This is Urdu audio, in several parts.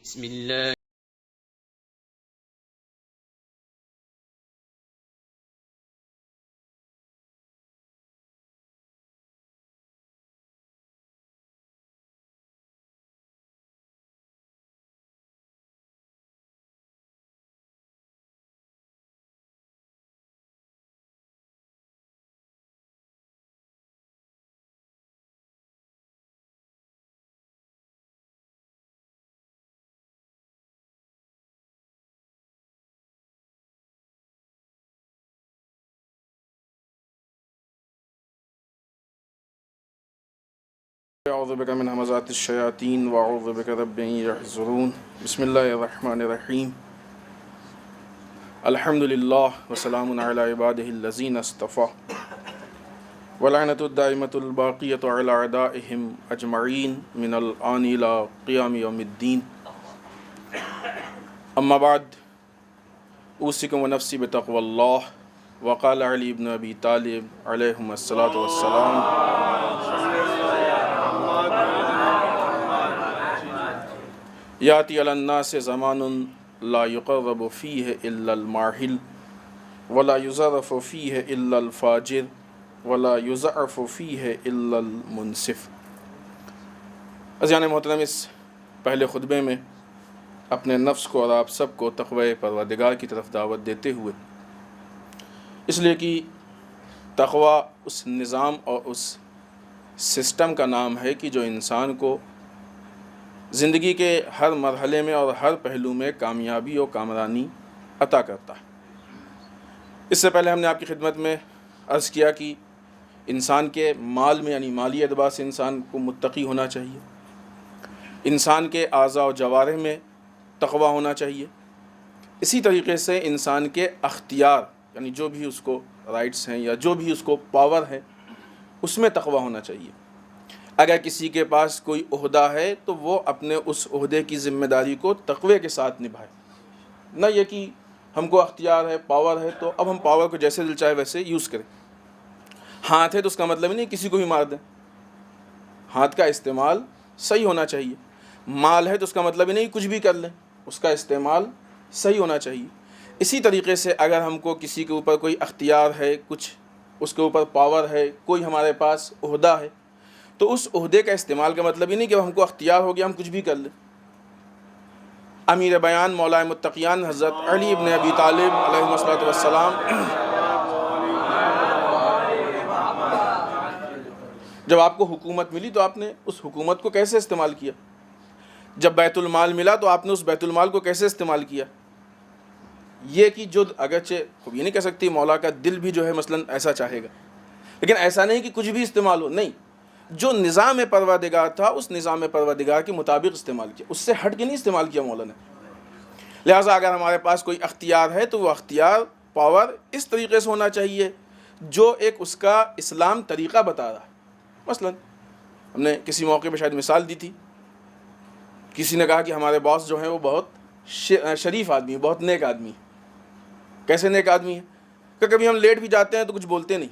بسم الله. اعوذ بک من همزات الشیاطین واعوذ بک رب ان یحضرون. بسم اللہ الرحمن الرحیم. الحمد للہ وسلام علی عبادہ الذین اصطفیٰ ولعنۃ الدائمۃ الباقیۃ علی اعدائہم اجمعین من الآن الی قیام یوم الدین. اما بعد اوصیکم ونفسی بتقوی اللہ. وقال علی بن ابی طالب علیہم الصلاۃ والسلام: یاتی علی الناس زمان لا یقرب فیہ الا الماحل ولا یزرف فیہ الا الفاجر ولا یضعف فیہ الا المنصف. عزیزان محترم، اس پہلے خطبے میں اپنے نفس کو اور آپ سب کو تقوی پروردگار کی طرف دعوت دیتے ہوئے، اس لیے کہ تقوی اس نظام اور اس سسٹم کا نام ہے کہ جو انسان کو زندگی کے ہر مرحلے میں اور ہر پہلو میں کامیابی اور کامرانی عطا کرتا ہے. اس سے پہلے ہم نے آپ کی خدمت میں عرض کیا کہ انسان کے مال میں، یعنی مالی اعتبار سے انسان کو متقی ہونا چاہیے. انسان کے اعضاء و جوارح میں تقوی ہونا چاہیے. اسی طریقے سے انسان کے اختیار، یعنی جو بھی اس کو رائٹس ہیں یا جو بھی اس کو پاور ہے، اس میں تقوی ہونا چاہیے. اگر کسی کے پاس کوئی عہدہ ہے تو وہ اپنے اس عہدے کی ذمہ داری کو تقوی کے ساتھ نبھائے. نہ یہ کہ ہم کو اختیار ہے، پاور ہے، تو اب ہم پاور کو جیسے دل چاہے ویسے یوز کریں. ہاتھ ہے تو اس کا مطلب نہیں کسی کو بھی مار دیں. ہاتھ کا استعمال صحیح ہونا چاہیے. مال ہے تو اس کا مطلب ہی نہیں کچھ بھی کر لیں، اس کا استعمال صحیح ہونا چاہیے. اسی طریقے سے اگر ہم کو کسی کے اوپر کوئی اختیار ہے، کچھ اس کے اوپر پاور ہے، کوئی ہمارے پاس عہدہ ہے، تو اس عہدے کا استعمال کا مطلب ہی نہیں کہ ہم کو اختیار ہو گیا ہم کچھ بھی کر لیں. امیر بیان مولا متقیان حضرت علی ابن ابی طالب علیہ الصلوۃ والسلام جب آپ کو حکومت ملی تو آپ نے اس حکومت کو کیسے استعمال کیا؟ جب بیت المال ملا تو آپ نے اس بیت المال کو کیسے استعمال کیا؟ یہ کہ جو اگرچہ خوب یہ نہیں کہہ سکتی مولا کا دل بھی جو ہے مثلا ایسا چاہے گا، لیکن ایسا نہیں کہ کچھ بھی استعمال ہو، نہیں، جو نظام پروردگار تھا اس نظام پروردگار کے مطابق استعمال کیا، اس سے ہٹ کے نہیں استعمال کیا مولا نے. لہٰذا اگر ہمارے پاس کوئی اختیار ہے تو وہ اختیار، پاور اس طریقے سے ہونا چاہیے جو ایک اس کا اسلام طریقہ بتا رہا ہے. مثلا ہم نے کسی موقع پہ شاید مثال دی تھی، کسی نے کہا کہ ہمارے باس جو ہیں وہ بہت شریف آدمی ہے، بہت نیک آدمی ہے. کیسے نیک آدمی ہے؟ کہ کبھی ہم لیٹ بھی جاتے ہیں تو کچھ بولتے نہیں،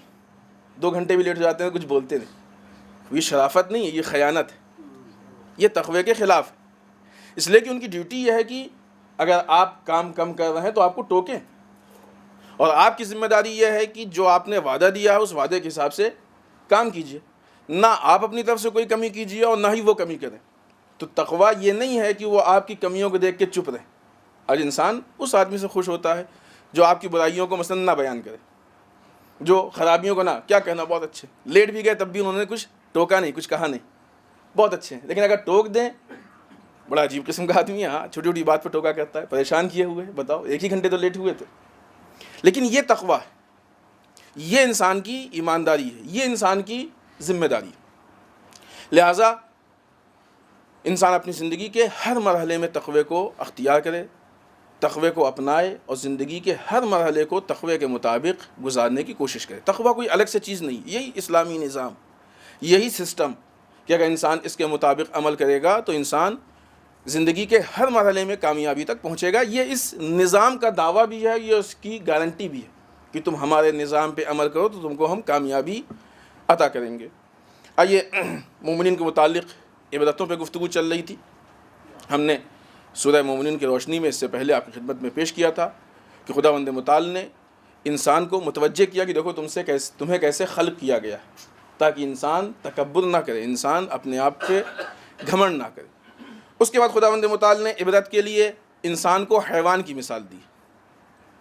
2 گھنٹے بھی لیٹ جاتے ہیں تو کچھ بولتے نہیں. یہ شرافت نہیں ہے، یہ خیانت ہے، یہ تقوی کے خلاف ہے. اس لیے کہ ان کی ڈیوٹی یہ ہے کہ اگر آپ کام کم کر رہے ہیں تو آپ کو ٹوکیں، اور آپ کی ذمہ داری یہ ہے کہ جو آپ نے وعدہ دیا ہے اس وعدے کے حساب سے کام کیجیے. نہ آپ اپنی طرف سے کوئی کمی کیجیے اور نہ ہی وہ کمی کریں. تو تقوی یہ نہیں ہے کہ وہ آپ کی کمیوں کو دیکھ کے چپ رہیں. اور انسان اس آدمی سے خوش ہوتا ہے جو آپ کی برائیوں کو مثلا نہ بیان کرے، جو خرابیوں کو نہ، کیا کہنا، بہت اچھے، لیٹ بھی گئے تب بھی انہوں نے کچھ ٹوکا نہیں، کچھ کہا نہیں، بہت اچھے ہیں. لیکن اگر ٹوک دیں، بڑا عجیب قسم کا آدمی ہے، ہاں چھوٹی چھوٹی بات پہ ٹوکا کرتا ہے، پریشان کیے ہوئے، بتاؤ 1 ہی گھنٹے تو لیٹ ہوئے تھے. لیکن یہ تقوی ہے، یہ انسان کی ایمانداری ہے، یہ انسان کی ذمہ داری ہے. لہٰذا انسان اپنی زندگی کے ہر مرحلے میں تقوی کو اختیار کرے، تقوی کو اپنائے اور زندگی کے ہر مرحلے کو تقوی کے مطابق گزارنے کی کوشش کرے. تقوی کوئی الگ سے چیز نہیں، یہی اسلامی نظام، یہی سسٹم کہ اگر انسان اس کے مطابق عمل کرے گا تو انسان زندگی کے ہر مرحلے میں کامیابی تک پہنچے گا. یہ اس نظام کا دعویٰ بھی ہے، یہ اس کی گارنٹی بھی ہے کہ تم ہمارے نظام پہ عمل کرو تو تم کو ہم کامیابی عطا کریں گے. آئیے مومنین کے متعلق عبادتوں پہ گفتگو چل رہی تھی. ہم نے سورہ مومنین کی روشنی میں اس سے پہلے آپ کی خدمت میں پیش کیا تھا کہ خداوند متعال نے انسان کو متوجہ کیا کہ دیکھو تمہیں کیسے خلق کیا گیا ہے، تاکہ انسان تکبر نہ کرے، انسان اپنے آپ پہ گھمنڈ نہ کرے۔ اس کے بعد خداوند متعال نے عبرت کے لیے انسان کو حیوان کی مثال دی،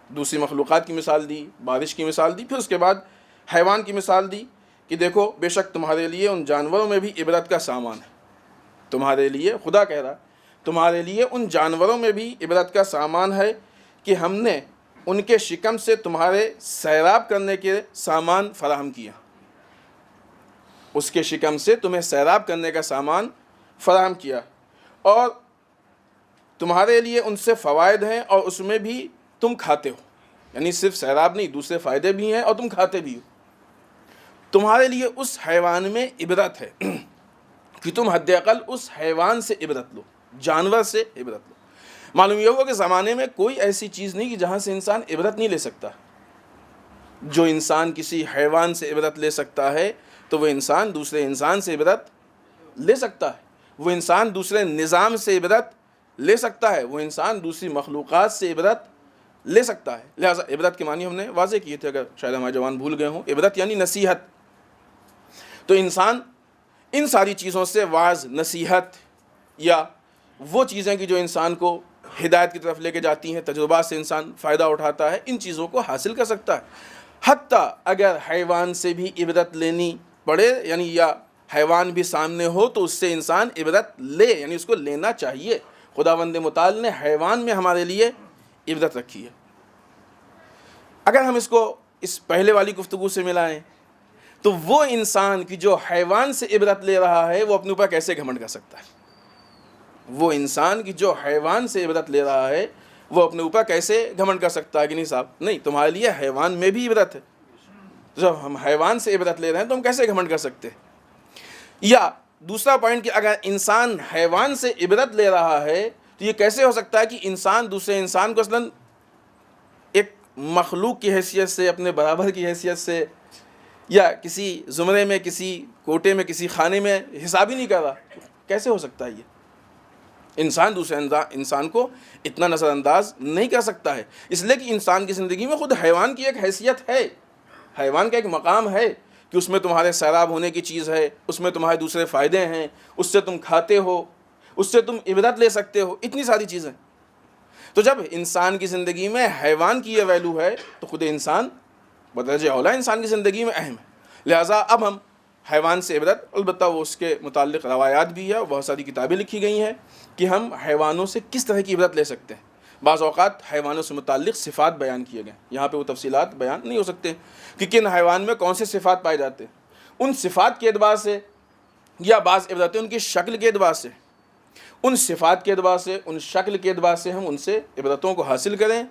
دوسری مخلوقات کی مثال دی، بارش کی مثال دی، پھر اس کے بعد حیوان کی مثال دی کہ دیکھو بے شک تمہارے لیے ان جانوروں میں بھی عبرت کا سامان ہے، تمہارے لیے، خدا کہہ رہا تمہارے لیے ان جانوروں میں بھی عبرت کا سامان ہے کہ ہم نے ان کے شکم سے تمہارے سیراب کرنے کے سامان فراہم کیا، اس کے شکم سے تمہیں سیراب کرنے کا سامان فراہم کیا، اور تمہارے لیے ان سے فوائد ہیں اور اس میں بھی تم کھاتے ہو، یعنی صرف سیراب نہیں، دوسرے فائدے بھی ہیں اور تم کھاتے بھی ہو۔ تمہارے لیے اس حیوان میں عبرت ہے کہ تم حد اقل اس حیوان سے عبرت لو، جانور سے عبرت لو۔ معلوم یہ ہوا کہ زمانے میں کوئی ایسی چیز نہیں کہ جہاں سے انسان عبرت نہیں لے سکتا۔ جو انسان کسی حیوان سے عبرت لے سکتا ہے تو وہ انسان دوسرے انسان سے عبرت لے سکتا ہے، وہ انسان دوسرے نظام سے عبرت لے سکتا ہے، وہ انسان دوسری مخلوقات سے عبرت لے سکتا ہے۔ لہٰذا عبرت کے معنی ہم نے واضح کیے تھے، اگر شاید ہمارے جوان بھول گئے ہوں۔ عبرت یعنی نصیحت، تو انسان ان ساری چیزوں سے واعظ، نصیحت یا وہ چیزیں کہ جو انسان کو ہدایت کی طرف لے کے جاتی ہیں، تجربات سے انسان فائدہ اٹھاتا ہے، ان چیزوں کو حاصل کر سکتا ہے۔ حتیٰ اگر حیوان سے بھی عبرت لینی پڑے، یعنی یا حیوان بھی سامنے ہو تو اس سے انسان عبرت لے، یعنی اس کو لینا چاہیے۔ خداوند متعال نے حیوان میں ہمارے لیے عبرت رکھی ہے۔ اگر ہم اس کو اس پہلے والی گفتگو سے ملائیں تو وہ انسان کی جو حیوان سے عبرت لے رہا ہے وہ اپنے اوپر کیسے گھمنڈ کر سکتا ہے؟ وہ انسان کی جو حیوان سے عبرت لے رہا ہے وہ اپنے اوپر کیسے گھمنڈ کر سکتا ہے کہ نہیں صاحب، نہیں، تمہارے لیے حیوان میں بھی عبرت ہے۔ جب ہم حیوان سے عبرت لے رہے ہیں تو ہم کیسے گھمنڈ کر سکتے ہیں؟ یا دوسرا پوائنٹ کہ اگر انسان حیوان سے عبرت لے رہا ہے تو یہ کیسے ہو سکتا ہے کہ انسان دوسرے انسان کو اصلاً ایک مخلوق کی حیثیت سے، اپنے برابر کی حیثیت سے، یا کسی زمرے میں، کسی کوٹے میں، کسی خانے میں حساب ہی نہیں کر رہا؟ کیسے ہو سکتا ہے یہ؟ انسان دوسرے انسان کو اتنا نظر انداز نہیں کر سکتا ہے، اس لیے کہ انسان کی زندگی میں خود حیوان کی ایک حیثیت ہے، حیوان کا ایک مقام ہے کہ اس میں تمہارے سیراب ہونے کی چیز ہے، اس میں تمہارے دوسرے فائدے ہیں، اس سے تم کھاتے ہو، اس سے تم عبرت لے سکتے ہو، اتنی ساری چیزیں۔ تو جب انسان کی زندگی میں حیوان کی یہ ویلو ہے تو خود انسان بدرجہ اولا انسان کی زندگی میں اہم ہے۔ لہٰذا اب ہم حیوان سے عبرت، البتہ وہ اس کے متعلق روایات بھی ہے، بہت ساری کتابیں لکھی گئی ہیں کہ ہم حیوانوں سے کس طرح کی عبرت لے سکتے ہیں۔ بعض اوقات حیوانوں سے متعلق صفات بیان کیے گئے، یہاں پہ وہ تفصیلات بیان نہیں ہو سکتے کہ کن حیوان میں کون سے صفات پائے جاتے ہیں۔ ان صفات کے اعتبار سے یا بعض عبرتیں ان کی شکل کے اعتبار سے، ان صفات کے اعتبار سے، ان شکل کے اعتبار سے ہم ان سے عبرتوں کو حاصل کریں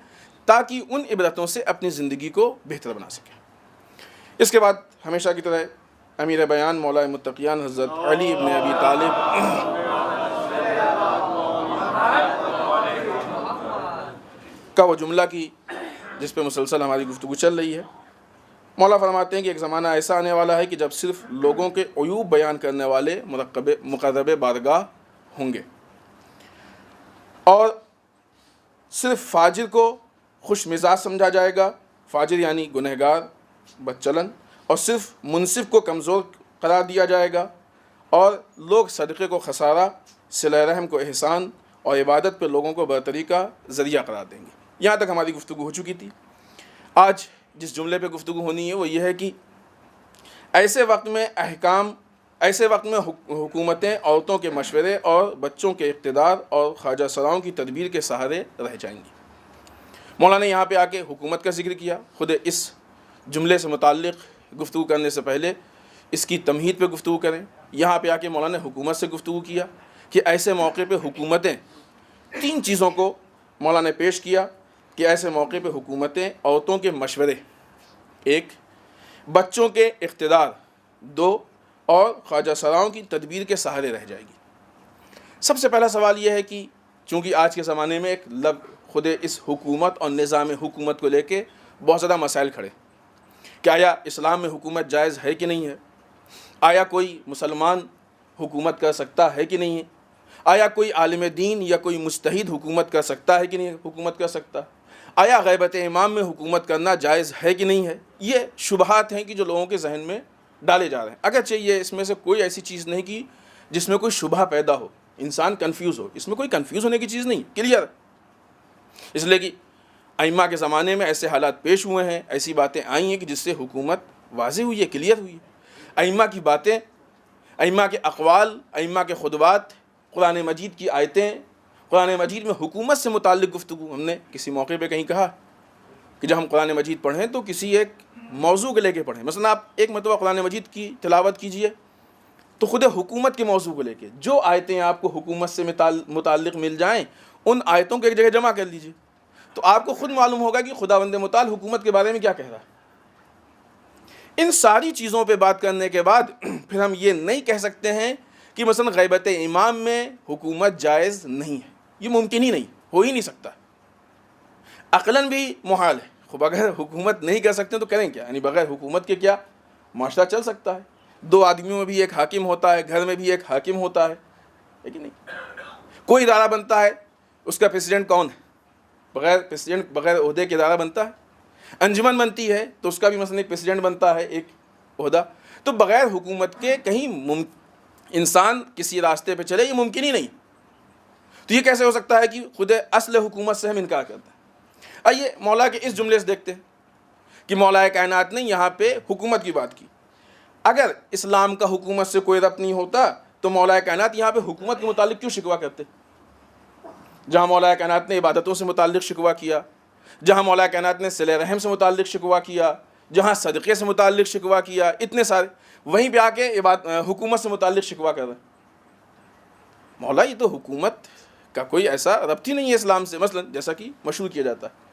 تاکہ ان عبرتوں سے اپنی زندگی کو بہتر بنا سکیں۔ اس کے بعد ہمیشہ کی طرح امیر بیان مولا متقیان حضرت علی ابن ابی طالب کا وہ جملہ کی جس پہ مسلسل ہماری گفتگو چل رہی ہے۔ مولا فرماتے ہیں کہ ایک زمانہ ایسا آنے والا ہے کہ جب صرف لوگوں کے عیوب بیان کرنے والے مقرب بارگاہ ہوں گے، اور صرف فاجر کو خوش مزاج سمجھا جائے گا، فاجر یعنی گنہگار، بدچلن، اور صرف منصف کو کمزور قرار دیا جائے گا، اور لوگ صدقے کو خسارہ، صلہ رحم کو احسان، اور عبادت پہ لوگوں کو برتری کا ذریعہ قرار دیں گے۔ یہاں تک ہماری گفتگو ہو چکی تھی۔ آج جس جملے پہ گفتگو ہونی ہے وہ یہ ہے کہ ایسے وقت میں حکومتیں عورتوں کے مشورے اور بچوں کے اقتدار اور خواجہ سراؤں کی تدبیر کے سہارے رہ جائیں گی۔ مولانا نے یہاں پہ آ کے حکومت کا ذکر کیا۔ خود اس جملے سے متعلق گفتگو کرنے سے پہلے اس کی تمہید پہ گفتگو کریں۔ یہاں پہ آ کے مولانا نے حکومت سے گفتگو کیا کہ ایسے موقع پہ حکومتیں، تین چیزوں کو مولانا نے پیش کیا کہ ایسے موقع پہ حکومتیں عورتوں کے مشورے، ایک، بچوں کے اقتدار، دو، اور خواجہ سراؤں کی تدبیر کے سہارے رہ جائے گی۔ سب سے پہلا سوال یہ ہے کہ چونکہ آج کے زمانے میں ایک خود اس حکومت اور نظام حکومت کو لے کے بہت زیادہ مسائل کھڑے کہ آیا اسلام میں حکومت جائز ہے کہ نہیں ہے، آیا کوئی مسلمان حکومت کر سکتا ہے کہ نہیں ہے، آیا کوئی عالم دین یا کوئی مجتہد حکومت کر سکتا ہے کہ نہیں حکومت کر سکتا؟ آیا غیبت امام میں حکومت کرنا جائز ہے کہ نہیں ہے؟ یہ شبہات ہیں کہ جو لوگوں کے ذہن میں ڈالے جا رہے ہیں، اگرچہ یہ اس میں سے کوئی ایسی چیز نہیں کہ جس میں کوئی شبہ پیدا ہو، انسان کنفیوز ہو، اس میں کوئی کنفیوز ہونے کی چیز نہیں، کلیئر۔ اس لیے کہ ائمہ کے زمانے میں ایسے حالات پیش ہوئے ہیں، ایسی باتیں آئی ہیں کہ جس سے حکومت واضح ہوئی ہے، کلیئر ہوئی ہے۔ ائمہ کی باتیں، ائمہ کے اقوال، ائمہ کے خطبات، قرآن مجید کی آیتیں، قرآن مجید میں حکومت سے متعلق گفتگو، ہم نے کسی موقع پہ کہیں کہا کہ جب ہم قرآن مجید پڑھیں تو کسی ایک موضوع کو لے کے پڑھیں۔ مثلا آپ ایک مرتبہ قرآن مجید کی تلاوت کیجئے تو خود حکومت کے موضوع کو لے کے جو آیتیں آپ کو حکومت سے متعلق مل جائیں، ان آیتوں کو ایک جگہ جمع کر لیجئے، تو آپ کو خود معلوم ہوگا کہ خداوند متعال حکومت کے بارے میں کیا کہہ رہا ہے۔ ان ساری چیزوں پہ بات کرنے کے بعد پھر ہم یہ نہیں کہہ سکتے ہیں کہ مثلا غیبت امام میں حکومت جائز نہیں ہے، یہ ممکن ہی نہیں، ہو ہی نہیں سکتا، عقلاً بھی محال ہے۔ خب اگر حکومت نہیں کر سکتے تو کریں کیا؟ یعنی بغیر حکومت کے کیا معاشرہ چل سکتا ہے؟ دو آدمیوں میں بھی ایک حاکم ہوتا ہے، گھر میں بھی ایک حاکم ہوتا ہے کہ نہیں؟ کوئی ادارہ بنتا ہے، اس کا پریزیڈنٹ کون ہے؟ بغیر عہدے کے ادارہ بنتا ہے۔ انجمن بنتی ہے تو اس کا بھی مثلا ایک پریزیڈنٹ بنتا ہے، ایک عہدہ۔ تو بغیر حکومت کے کہیں انسان کسی راستے پہ چلے، یہ ممکن ہی نہیں۔ تو یہ کیسے ہو سکتا ہے کہ خود اصل حکومت سے ہم انکار کرتے ہیں؟ آئیے مولا کے اس جملے سے دیکھتے ہیں کہ مولا کائنات نے یہاں پہ حکومت کی بات کی۔ اگر اسلام کا حکومت سے کوئی ربط نہیں ہوتا تو مولا کائنات یہاں پہ حکومت کے متعلق کیوں شکوہ کرتے؟ جہاں مولا کائنات نے عبادتوں سے متعلق شکوہ کیا، جہاں مولا کائنات نے صلہ رحم سے متعلق شکوہ کیا، جہاں صدقے سے متعلق شکوہ کیا، اتنے سارے، وہیں پہ آ کے حکومت سے متعلق شکوہ کر رہے ہیں۔ مولا یہ تو حکومت کا کوئی ایسا ربط ہی نہیں ہے اسلام سے، مثلا جیسا کہ مشہور کیا جاتا ہے۔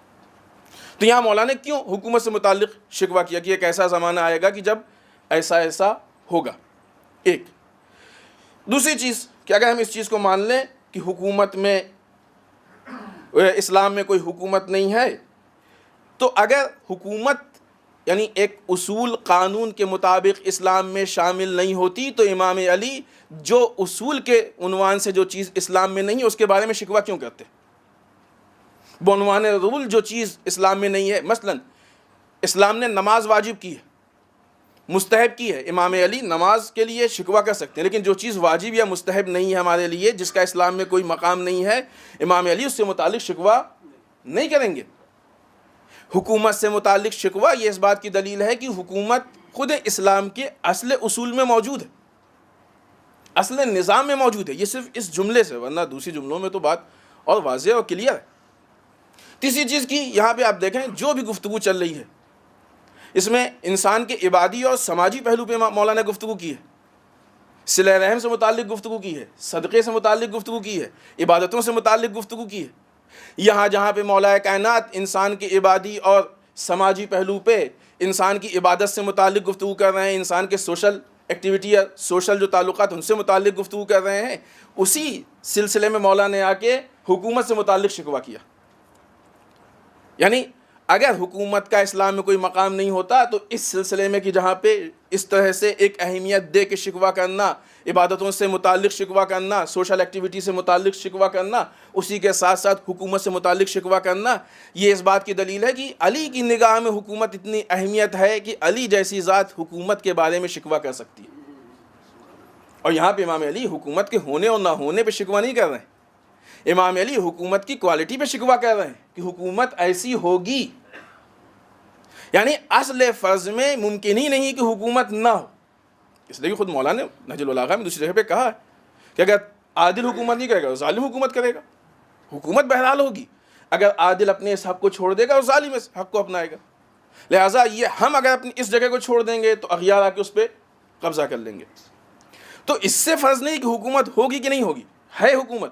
تو یہاں مولا نے کیوں حکومت سے متعلق شکوہ کیا کہ ایک ایسا زمانہ آئے گا کہ جب ایسا ہوگا؟ ایک دوسری چیز کہ اگر ہم اس چیز کو مان لیں کہ حکومت میں اسلام میں کوئی حکومت نہیں ہے، تو اگر حکومت یعنی ایک اصول قانون کے مطابق اسلام میں شامل نہیں ہوتی تو امام علی جو اصول کے عنوان سے جو چیز اسلام میں نہیں ہے اس کے بارے میں شکوہ کیوں کرتے؟ بعنوان رول جو چیز اسلام میں نہیں ہے، مثلا اسلام نے نماز واجب کی ہے، مستحب کی ہے، امام علی نماز کے لیے شکوہ کر سکتے ہیں، لیکن جو چیز واجب یا مستحب نہیں ہے ہمارے لیے، جس کا اسلام میں کوئی مقام نہیں ہے، امام علی اس سے متعلق شکوہ نہیں کریں گے۔ حکومت سے متعلق شکوہ یہ اس بات کی دلیل ہے کہ حکومت خود اسلام کے اصل اصول میں موجود ہے، اصل نظام میں موجود ہے، یہ صرف اس جملے سے، ورنہ دوسری جملوں میں تو بات اور واضح اور کلیئر ہے۔ تیسری چیز کی یہاں پہ آپ دیکھیں جو بھی گفتگو چل رہی ہے اس میں انسان کے عبادی اور سماجی پہلو پہ مولا نے گفتگو کی ہے، صلہ رحم سے متعلق گفتگو کی ہے، صدقے سے متعلق گفتگو کی ہے، عبادتوں سے متعلق گفتگو کی ہے۔ یہاں جہاں پہ مولا کائنات انسان کے عبادی اور سماجی پہلو پہ انسان کی عبادت سے متعلق گفتگو کر رہے ہیں، انسان کے سوشل ایکٹیویٹی یا سوشل جو تعلقات ان سے متعلق گفتگو کر رہے ہیں، اسی سلسلے میں مولا نے آ کے حکومت سے متعلق شکوہ کیا۔ یعنی اگر حکومت کا اسلام میں کوئی مقام نہیں ہوتا تو اس سلسلے میں کہ جہاں پہ اس طرح سے ایک اہمیت دے کے شکوہ کرنا، عبادتوں سے متعلق شکوہ کرنا، سوشل ایکٹیویٹی سے متعلق شکوہ کرنا، اسی کے ساتھ ساتھ حکومت سے متعلق شکوہ کرنا، یہ اس بات کی دلیل ہے کہ علی کی نگاہ میں حکومت اتنی اہمیت ہے کہ علی جیسی ذات حکومت کے بارے میں شکوہ کر سکتی ہے۔ اور یہاں پہ امام علی حکومت کے ہونے اور نہ ہونے پہ شکوہ نہیں کر رہے ہیں، امام علی حکومت کی کوالٹی پہ شکوہ کر رہے ہیں کہ حکومت ایسی ہوگی، یعنی اصل فرض میں ممکن ہی نہیں کہ حکومت نہ ہو۔ اس لیے خود مولا نے نہج البلاغہ میں دوسری جگہ پہ کہا ہے کہ اگر عادل حکومت نہیں کرے گا تو ظالم حکومت کرے گا۔ حکومت بہرحال ہوگی، اگر عادل اپنے اس حق کو چھوڑ دے گا اور ظالم اس حق کو اپنائے گا، لہٰذا یہ ہم اگر اپنی اس جگہ کو چھوڑ دیں گے تو اغیار آ کے اس پہ قبضہ کر لیں گے۔ تو اس سے فرض نہیں کہ حکومت ہوگی کہ نہیں ہوگی، ہے حکومت۔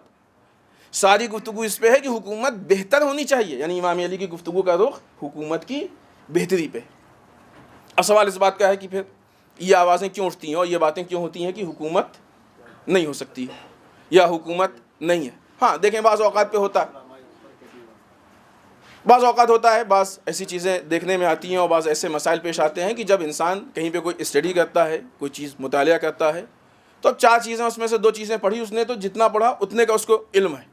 ساری گفتگو اس پہ ہے کہ حکومت بہتر ہونی چاہیے، یعنی امام علی کی گفتگو کا رخ حکومت کی بہتری پہ۔ اب سوال اس بات کا ہے کہ پھر یہ آوازیں کیوں اٹھتی ہیں اور یہ باتیں کیوں ہوتی ہیں کہ حکومت نہیں ہو سکتی یا حکومت نہیں ہے؟ ہاں دیکھیں، بعض اوقات پہ ہوتا ہے، بعض اوقات ہوتا ہے، بعض ایسی چیزیں دیکھنے میں آتی ہیں اور بعض ایسے مسائل پیش آتے ہیں کہ جب انسان کہیں پہ کوئی اسٹڈی کرتا ہے، کوئی چیز مطالعہ کرتا ہے تو اب 4 چیزیں اس میں سے 2 چیزیں پڑھی اس نے، تو جتنا پڑھا اتنے کا اس کو علم ہے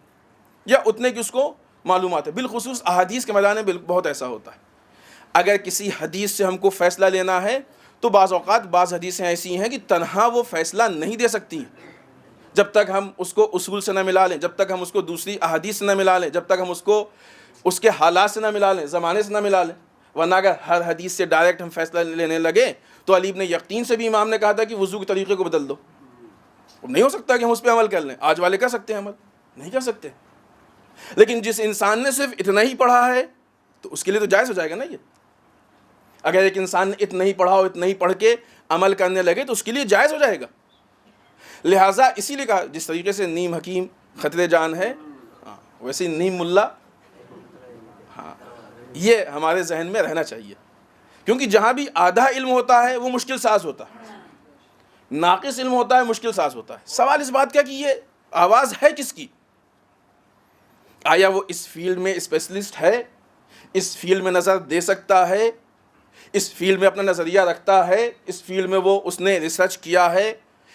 یا اتنے کی اس کو معلومات ہے۔ بالخصوص احادیث کے میدان میں بہت ایسا ہوتا ہے، اگر کسی حدیث سے ہم کو فیصلہ لینا ہے تو بعض اوقات بعض حدیثیں ایسی ہیں کہ تنہا وہ فیصلہ نہیں دے سکتی ہیں جب تک ہم اس کو اصول سے نہ ملا لیں، جب تک ہم اس کو دوسری احادیث سے نہ ملا لیں، جب تک ہم اس کو اس کے حالات سے نہ ملا لیں، زمانے سے نہ ملا لیں۔ ورنہ اگر ہر حدیث سے ڈائریکٹ ہم فیصلہ لینے لگے تو علی ابن یقطین سے بھی امام نے کہا تھا کہ وضو کے طریقے کو بدل دو۔ نہیں ہو سکتا کہ ہم اس پہ عمل کر لیں، آج والے کر سکتے ہیں عمل؟ نہیں کر سکتے۔ لیکن جس انسان نے صرف اتنا ہی پڑھا ہے تو اس کے لیے تو جائز ہو جائے گا نا یہ۔ اگر ایک انسان نے اتنا ہی پڑھا اور اتنا ہی پڑھ کے عمل کرنے لگے تو اس کے لیے جائز ہو جائے گا۔ لہٰذا اسی لیے کہا جس طریقے سے نیم حکیم خطرے جان ہے، ویسے نیم ملا، یہ ہمارے ذہن میں رہنا چاہیے، کیونکہ جہاں بھی آدھا علم ہوتا ہے وہ مشکل ساز ہوتا ہے، ناقص علم ہوتا ہے مشکل ساز ہوتا ہے۔ سوال اس بات کا کہ یہ آواز ہے کس کی؟ آیا وہ اس فیلڈ میں اسپیشلسٹ ہے، اس فیلڈ میں نظر دے سکتا ہے، اس فیلڈ میں اپنا نظریہ رکھتا ہے، اس فیلڈ میں اس نے ریسرچ کیا ہے،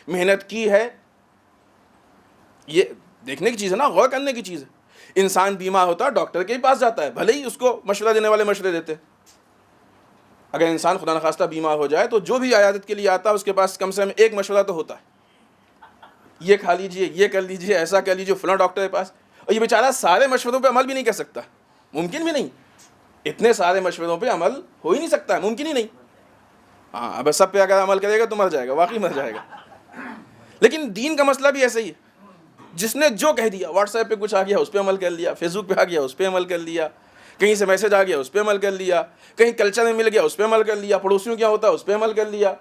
محنت کی ہے؟ یہ دیکھنے کی چیز ہے نا، غور کرنے کی چیز ہے۔ انسان بیمار ہوتا ہے ڈاکٹر کے پاس جاتا ہے، بھلے ہی اس کو مشورہ دینے والے مشورے دیتے ہیں۔ اگر انسان خدا نخواستہ بیمار ہو جائے تو جو بھی عیادت کے لیے آتا ہے اس کے پاس کم سے کم ایک مشورہ تو ہوتا ہے، یہ کھا لیجئے، یہ کر لیجئے، ایسا کر لیجئے فلاں ڈاکٹر کے پاس۔ اور یہ بیچارہ سارے مشوروں پہ عمل بھی نہیں کر سکتا، ممکن بھی نہیں، اتنے سارے مشوروں پہ عمل ہو ہی نہیں سکتا ہے، ممکن ہی نہیں۔ ہاں اب سب پہ اگر عمل کرے گا تو مر جائے گا، واقعی مر جائے گا۔ لیکن دین کا مسئلہ بھی ایسے ہی ہے، جس نے جو کہہ دیا، واٹس ایپ پہ کچھ آ گیا اس پہ عمل کر لیا، فیس بک پہ آ گیا اس پہ عمل کر لیا، کہیں سے میسج آ گیا اس پہ عمل کر لیا، کہیں کلچر میں مل گیا اس پہ عمل کر لیا، پڑوسیوں کیا ہوتا ہے اس پہ عمل کر لیا،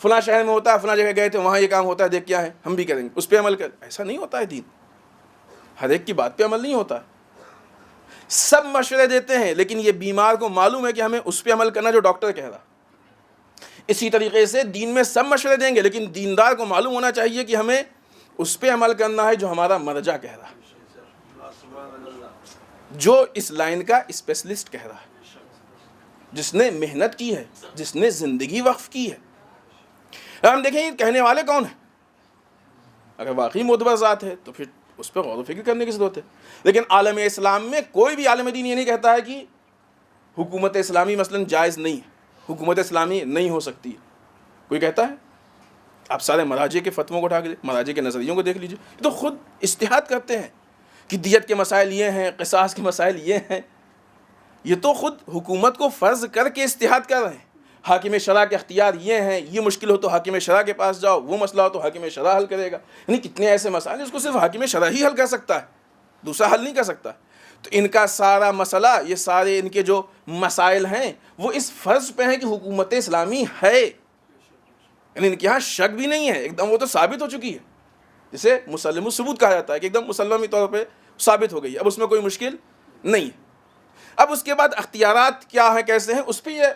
فلاں شہر میں ہوتا ہے، فلاں جگہ گئے تھے وہاں یہ کام ہوتا ہے، دیکھ کیا ہے ہم بھی کریں گے اس پہ عمل کر۔ ایسا نہیں ہوتا ہے دین، ہر ایک کی بات پہ عمل نہیں ہوتا ہے۔ سب مشورے دیتے ہیں لیکن یہ بیمار کو معلوم ہے کہ ہمیں اس پہ عمل کرنا جو ڈاکٹر کہہ رہا۔ اسی طریقے سے دین میں سب مشورے دیں گے لیکن دیندار کو معلوم ہونا چاہیے کہ ہمیں اس پہ عمل کرنا ہے جو ہمارا مرجع کہہ رہا ہے، جو اس لائن کا اسپیشلسٹ کہہ رہا ہے، جس نے محنت کی ہے، جس نے زندگی وقف کی ہے۔ ہم دیکھیں یہ کہنے والے کون ہیں، اگر واقعی معتبر ذات ہے تو پھر اس پہ غور و فکر کرنے کی ضرورت ہے۔ لیکن عالم اسلام میں کوئی بھی عالم دین یہ نہیں کہتا ہے کہ حکومت اسلامی مثلا جائز نہیں ہے، حکومت اسلامی نہیں ہو سکتی ہے۔ کوئی کہتا ہے؟ آپ سارے مراجع کے فتووں کو اٹھا کے مراجع کے نظریوں کو دیکھ لیجئے، یہ تو خود اجتہاد کرتے ہیں کہ دیت کے مسائل یہ ہیں، قصاص کے مسائل یہ ہیں، یہ تو خود حکومت کو فرض کر کے اجتہاد کر رہے ہیں۔ حاکم شرع کے اختیار یہ ہیں، یہ مشکل ہو تو حاکم شرع کے پاس جاؤ، وہ مسئلہ ہو تو حاکم شرع حل کرے گا۔ یعنی کتنے ایسے مسائل جس کو صرف حاکم شرع ہی حل کر سکتا ہے، دوسرا حل نہیں کر سکتا۔ تو ان کا سارا مسئلہ، یہ سارے ان کے جو مسائل ہیں وہ اس فرض پہ ہیں کہ حکومت اسلامی ہے، یعنی ان کے یہاں شک بھی نہیں ہے، ایک دم وہ تو ثابت ہو چکی ہے، جسے مسلم الثبوت کہا جاتا ہے کہ ایک دم مسلمی طور پہ ثابت ہو گئی ہے، اب اس میں کوئی مشکل نہیں ہے۔ اب اس کے بعد اختیارات کیا ہیں، کیسے ہیں، اس پہ یہ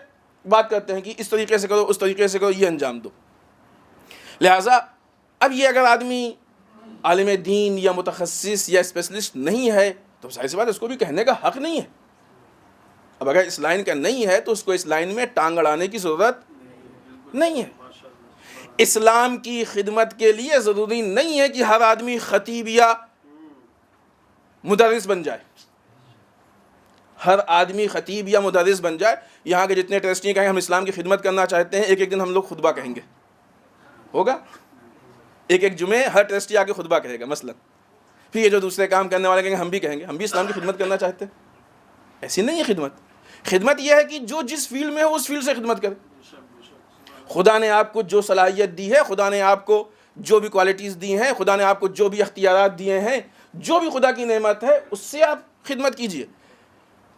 بات کرتے ہیں کہ اس طریقے سے کرو، اس طریقے سے کرو، یہ انجام دو۔ لہٰذا اب یہ اگر آدمی عالم دین یا متخصص یا اسپیشلسٹ نہیں ہے تو ظاہر سی بات ہے اس کو بھی کہنے کا حق نہیں ہے۔ اب اگر اس لائن کا نہیں ہے تو اس کو اس لائن میں ٹانگ اڑانے کی ضرورت نہیں ہے۔ اسلام کی خدمت کے لیے ضروری نہیں ہے کہ ہر آدمی خطیب یا مدرس بن جائے، ہر آدمی خطیب یا مدرس بن جائے۔ یہاں کے جتنے ٹرسٹی کہیں ہم اسلام کی خدمت کرنا چاہتے ہیں، ایک ایک دن ہم لوگ خطبہ کہیں گے، ہوگا ایک ایک جمعے ہر ٹرسٹی آ کے خطبہ کہے گا مثلا، پھر یہ جو دوسرے کام کرنے والے کہیں گے ہم بھی کہیں گے ہم بھی اسلام کی خدمت کرنا چاہتے ہیں۔ ایسی نہیں ہے خدمت۔ خدمت یہ ہے کہ جو جس فیلڈ میں ہو اس فیلڈ سے خدمت کرے۔ خدا نے آپ کو جو صلاحیت دی ہے، خدا نے آپ کو جو بھی کوالٹیز دی ہیں، خدا نے آپ کو جو بھی اختیارات دیے ہیں، جو بھی خدا کی نعمت ہے اس سے آپ خدمت کیجئے۔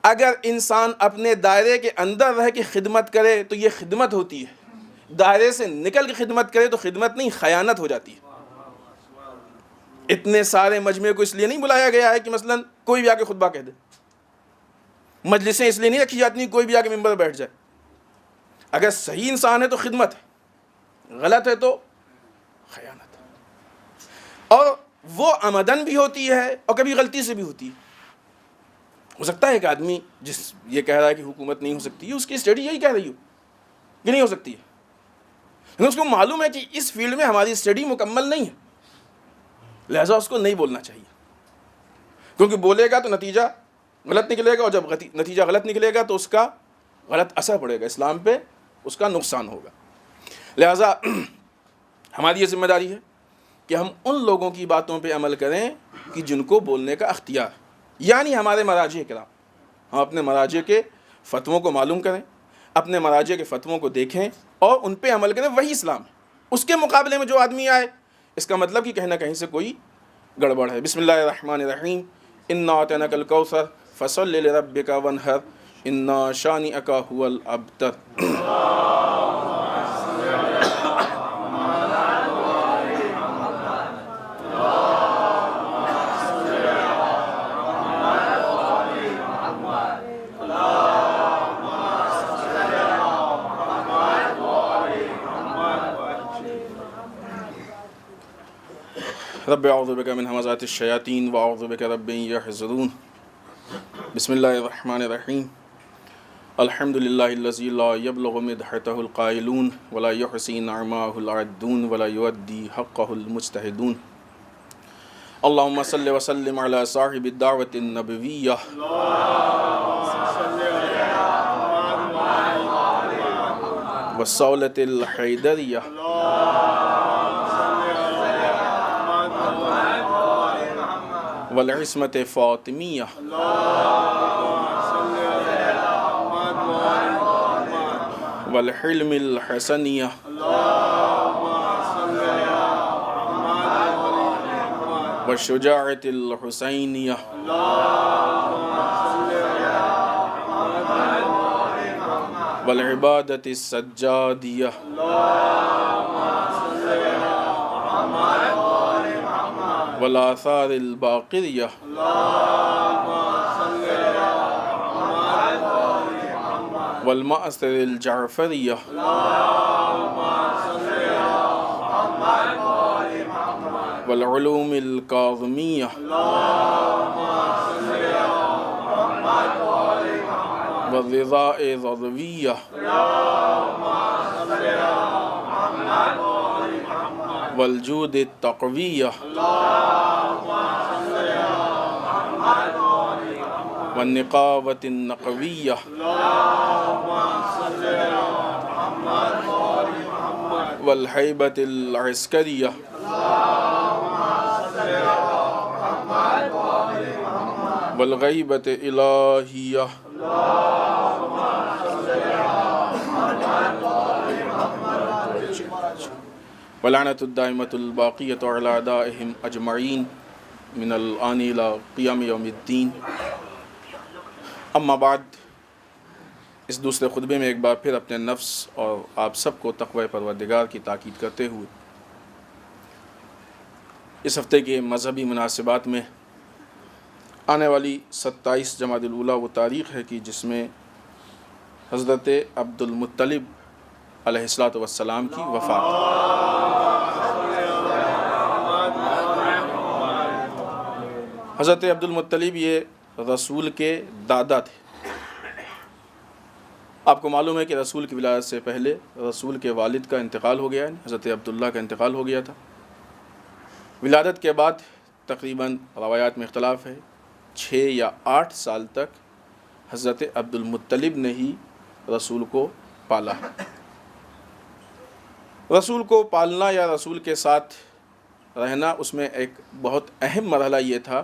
اگر انسان اپنے دائرے کے اندر رہ کے خدمت کرے تو یہ خدمت ہوتی ہے، دائرے سے نکل کے خدمت کرے تو خدمت نہیں، خیانت ہو جاتی ہے۔ اتنے سارے مجمع کو اس لیے نہیں بلایا گیا ہے کہ مثلا کوئی بھی آ کے خطبہ کہہ دے، مجلسیں اس لیے نہیں رکھی جاتی کوئی بھی آ کے ممبر بیٹھ جائے۔ اگر صحیح انسان ہے تو خدمت ہے، غلط ہے تو خیانت ہے، اور وہ عمدن بھی ہوتی ہے اور کبھی غلطی سے بھی ہوتی ہے۔ ہو سکتا ہے ایک آدمی جس یہ کہہ رہا ہے کہ حکومت نہیں ہو سکتی ہے، اس کی اسٹڈی یہی کہہ رہی ہو کہ نہیں ہو سکتی ہے، لیکن اس کو معلوم ہے کہ اس فیلڈ میں ہماری اسٹڈی مکمل نہیں ہے، لہٰذا اس کو نہیں بولنا چاہیے، کیونکہ بولے گا تو نتیجہ غلط نکلے گا، اور جب نتیجہ غلط نکلے گا تو اس کا غلط اثر پڑے گا اسلام پہ، اس کا نقصان ہوگا۔ لہٰذا ہماری یہ ذمہ داری ہے کہ ہم ان لوگوں کی باتوں پہ عمل کریں کہ جن کو بولنے کا اختیار ہے، یعنی ہمارے مراجع کرام۔ ہم اپنے مراجع کے فتووں کو معلوم کریں، اپنے مراجع کے فتووں کو دیکھیں اور ان پہ عمل کریں، وہی اسلام ہے۔ اس کے مقابلے میں جو آدمی آئے، اس کا مطلب کہ کہیں نہ کہیں سے کوئی گڑبڑ ہے۔ بسم اللہ الرحمن الرحیم، انا اعطیناک الکوثر فصل لربک وانحر انا شانئک هو الابتر۔ رب اعوذ بک من همزات الشیاطین واعوذ بک رب ان یحضرون۔ بسم اللہ الرحمن الرحیم، الحمد للہ الذی لا یبلغ مدحتہ القائلون ولا یحصی نعماہ العدون ولا یؤدی حقہ المجتہدون۔ اللہم صل وسلم علی صاحب الدعوۃ النبویہ والصولۃ الحیدریہ والعصمت فاطمیہ والحلم الحسنیہ والشجاعت الحسینیہ والعبادت السجادیہ والآثار الباقریہ والمأثر الجعفریہ والعلوم الکاظمیہ والرضاء الرضویہ والجود التقویہ والنقاوة النقویہ والحیبة العسکریہ والغیبة الہیہ ولعنۃ الدائمۃ الباقیۃ علی اعدائہم اجمعین من الآن الی قیام یوم الدین۔ اما بعد، اس دوسرے خطبے میں ایک بار پھر اپنے نفس اور آپ سب کو تقوی پروردگار کی تاکید کرتے ہوئے اس ہفتے کے مذہبی مناسبات میں آنے والی 27 جمادی الاولیٰ وہ تاریخ ہے کہ جس میں حضرت عبد المطلب علیہ الصلاۃ والسلام کی وفات ہے۔ حضرت عبد المطلب یہ رسول کے دادا تھے۔ آپ کو معلوم ہے کہ رسول کی ولادت سے پہلے رسول کے والد کا انتقال ہو گیا ہے، حضرت عبداللہ کا انتقال ہو گیا تھا۔ ولادت کے بعد تقریباً روایات میں اختلاف ہے، 6 یا 8 سال تک حضرت عبد المطلب نے ہی رسول کو پالا۔ رسول کو پالنا یا رسول کے ساتھ رہنا، اس میں ایک بہت اہم مرحلہ یہ تھا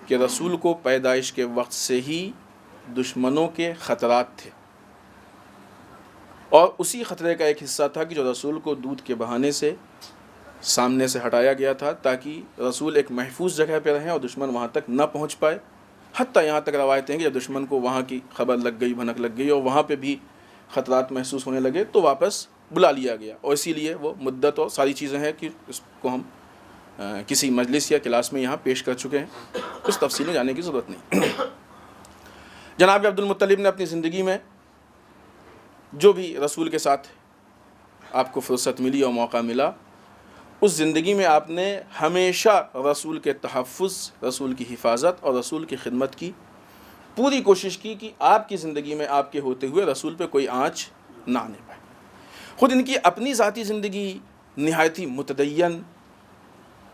کہ رسول کو پیدائش کے وقت سے ہی دشمنوں کے خطرات تھے، اور اسی خطرے کا ایک حصہ تھا کہ جو رسول کو دودھ کے بہانے سے سامنے سے ہٹایا گیا تھا تاکہ رسول ایک محفوظ جگہ پہ رہیں اور دشمن وہاں تک نہ پہنچ پائے۔ حتیٰ یہاں تک روایتیں ہیں کہ جب دشمن کو وہاں کی خبر لگ گئی، بھنک لگ گئی اور وہاں پہ بھی خطرات محسوس ہونے لگے تو واپس بلا لیا گیا، اور اسی لیے وہ مدت اور ساری چیزیں ہیں کہ اس کو ہم کسی مجلس یا کلاس میں یہاں پیش کر چکے ہیں، اس تفصیل میں جانے کی ضرورت نہیں۔ جناب عبد المطلب نے اپنی زندگی میں جو بھی رسول کے ساتھ آپ کو فرصت ملی اور موقع ملا، اس زندگی میں آپ نے ہمیشہ رسول کے تحفظ، رسول کی حفاظت اور رسول کی خدمت کی پوری کوشش کی کہ آپ کی زندگی میں آپ کے ہوتے ہوئے رسول پہ کوئی آنچ نہ آنے پائے۔ خود ان کی اپنی ذاتی زندگی نہایت ہی متدین،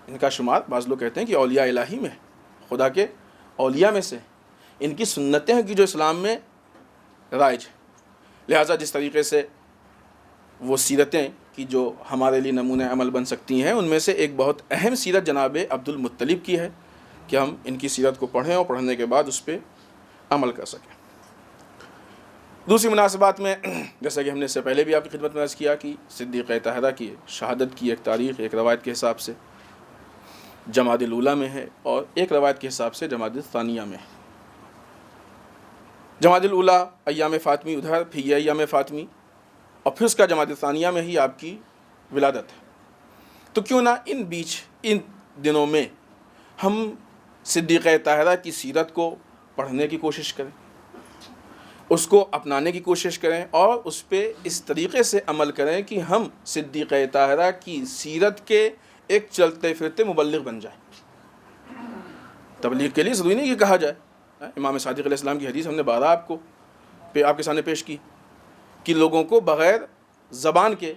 ان کا شمار بعض لوگ کہتے ہیں کہ اولیاء الہی میں، خدا کے اولیاء میں سے ان کی سنتیں ہیں کہ جو اسلام میں رائج ہے. لہٰذا جس طریقے سے وہ سیرتیں کہ جو ہمارے لیے نمونہ عمل بن سکتی ہیں، ان میں سے ایک بہت اہم سیرت جناب عبد المطلب کی ہے کہ ہم ان کی سیرت کو پڑھیں اور پڑھنے کے بعد اس پہ عمل کر سکیں. دوسری مناسبات میں جیسا کہ ہم نے اس سے پہلے بھی آپ کی خدمت میں عرض کیا کہ صدیقہ طاہرہ کی شہادت کی ایک تاریخ ایک روایت کے حساب سے جمادی الاولیٰ میں ہے اور ایک روایت کے حساب سے جمادی الثانیہ میں ہے. جمادی الاولیٰ ایام فاطمی ادھر، پھر یہ ایام فاطمی، اور پھر اس کا جمادی الثانیہ میں ہی آپ کی ولادت ہے. تو کیوں نہ ان دنوں میں ہم صدیقہ طاہرہ کی سیرت کو پڑھنے کی کوشش کریں، اس کو اپنانے کی کوشش کریں اور اس پہ اس طریقے سے عمل کریں کہ ہم صدیقہ طاہرہ کی سیرت کے ایک چلتے پھرتے مبلغ بن جائیں. تبلیغ کے لیے ضروری نہیں کہ کہا جائے. امام صادق علیہ السلام کی حدیث ہم نے بارہا آپ کے سامنے پیش کی کہ لوگوں کو بغیر زبان کے،